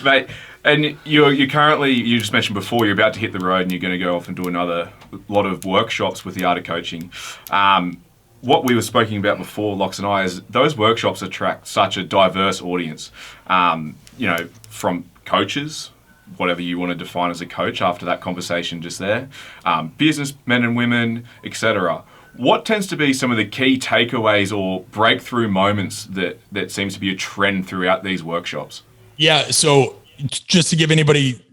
Mate, and you currently, you just mentioned before, you're about to hit the road and you're going to go off and do another lot of workshops with the art of coaching. What we were speaking about before, Lox and I, is those workshops attract such a diverse audience, from coaches, whatever you want to define as a coach after that conversation just there, businessmen and women, etc. What tends to be some of the key takeaways or breakthrough moments that seems to be a trend throughout these workshops? Yeah. So just to give anybody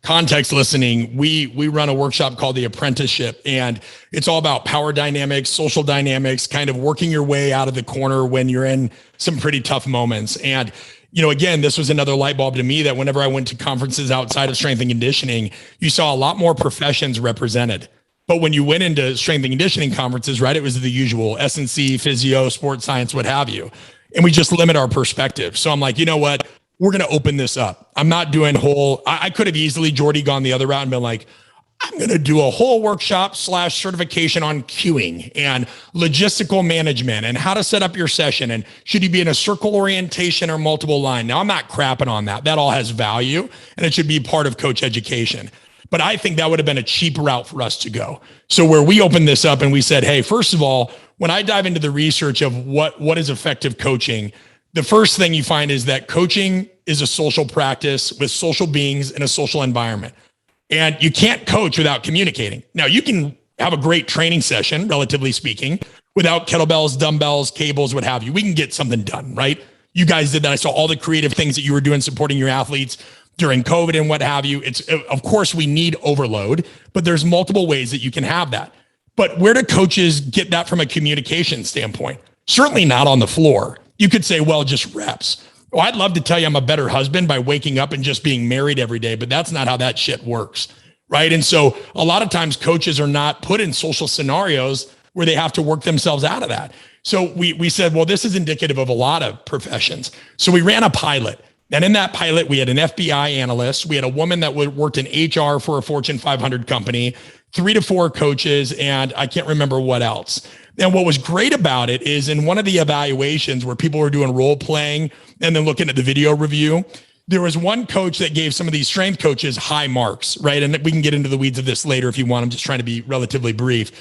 context listening, we run a workshop called the Apprenticeship, and it's all about power dynamics, social dynamics, kind of working your way out of the corner when you're in some pretty tough moments. And, again, this was another light bulb to me that whenever I went to conferences outside of strength and conditioning, you saw a lot more professions represented. But when you went into strength and conditioning conferences, right, it was the usual S&C, physio, sports science, what have you. And we just limit our perspective. So I'm like, you know what? We're going to open this up. I'm not doing I could have easily, Jordi, gone the other route and been like, I'm going to do a whole workshop / certification on queuing and logistical management and how to set up your session. And should you be in a circle orientation or multiple line? Now, I'm not crapping on that. That all has value and it should be part of coach education. But I think that would have been a cheap route for us to go. So where we opened this up and we said, hey, first of all, when I dive into the research of what is effective coaching, the first thing you find is that coaching is a social practice with social beings in a social environment. And you can't coach without communicating. Now, you can have a great training session, relatively speaking, without kettlebells, dumbbells, cables, what have you. We can get something done, right? You guys did that. I saw all the creative things that you were doing supporting your athletes during COVID and what have you. Of course, we need overload, but there's multiple ways that you can have that. But where do coaches get that from a communication standpoint? Certainly not on the floor. You could say, well, just reps. Well, I'd love to tell you I'm a better husband by waking up and just being married every day, but that's not how that shit works, right? And so a lot of times coaches are not put in social scenarios where they have to work themselves out of that. So we said, well, this is indicative of a lot of professions. So we ran a pilot. And in that pilot, we had an FBI analyst. We had a woman that worked in HR for a Fortune 500 company, 3 to 4 coaches, and I can't remember what else. And what was great about it is in one of the evaluations where people were doing role playing and then looking at the video review, there was one coach that gave some of these strength coaches high marks, right? And we can get into the weeds of this later if you want. I'm just trying to be relatively brief.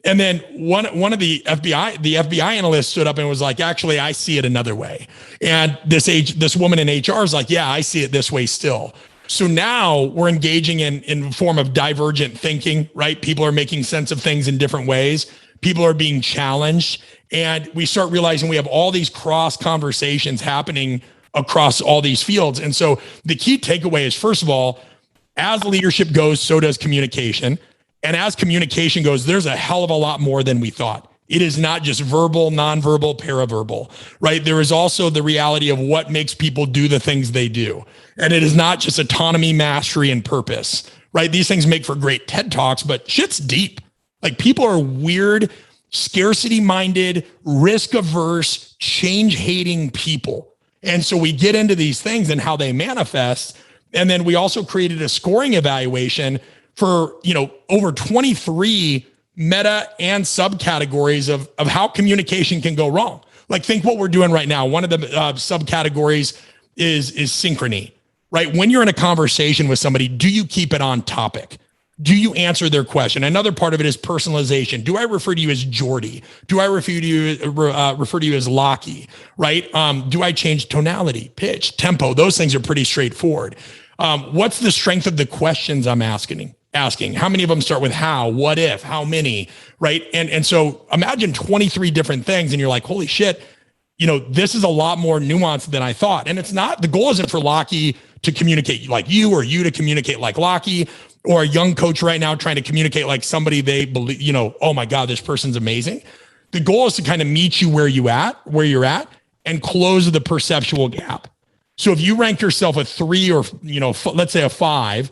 And then one of the FBI analysts stood up and was like, actually, I see it another way. And this woman in HR is like, yeah, I see it this way still. So now we're engaging in a form of divergent thinking, right? People are making sense of things in different ways. People are being challenged. And we start realizing we have all these cross conversations happening across all these fields. And so the key takeaway is, first of all, as leadership goes, so does communication. And as communication goes, there's a hell of a lot more than we thought. It is not just verbal, nonverbal, paraverbal, right? There is also the reality of what makes people do the things they do. And it is not just autonomy, mastery, and purpose, right? These things make for great TED Talks, but shit's deep. Like, people are weird, scarcity-minded, risk-averse, change-hating people. And so we get into these things and how they manifest. And then we also created a scoring evaluation for, over 23 meta and subcategories of how communication can go wrong. Like, think what we're doing right now. One of the subcategories is synchrony, right? When you're in a conversation with somebody, do you keep it on topic? Do you answer their question? Another part of it is personalization. Do I refer to you as Jordi? Do I refer to you as Lachie, right? Do I change tonality, pitch, tempo? Those things are pretty straightforward. What's the strength of the questions I'm asking? How many of them start with how, what if, how many, right? And so imagine 23 different things and you're like, holy shit, this is a lot more nuanced than I thought. And it's not, the goal isn't for Lachie to communicate like you or you to communicate like Lachie, or a young coach right now trying to communicate like somebody they believe, oh my God, this person's amazing. The goal is to kind of meet you where you're at and close the perceptual gap. So if you rank yourself a 3 or, let's say a 5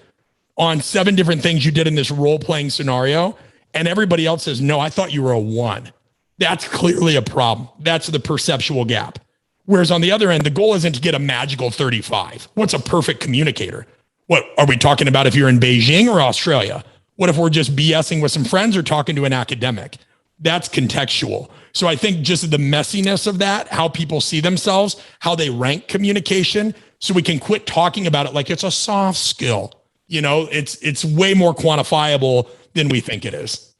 on 7 different things you did in this role-playing scenario, and everybody else says, no, I thought you were a 1. That's clearly a problem. That's the perceptual gap. Whereas on the other end, the goal isn't to get a magical 35. What's a perfect communicator? What are we talking about if you're in Beijing or Australia? What if we're just BSing with some friends or talking to an academic? That's contextual. So I think just the messiness of that, how people see themselves, how they rank communication, so we can quit talking about it like it's a soft skill. You know, it's way more quantifiable than we think it is.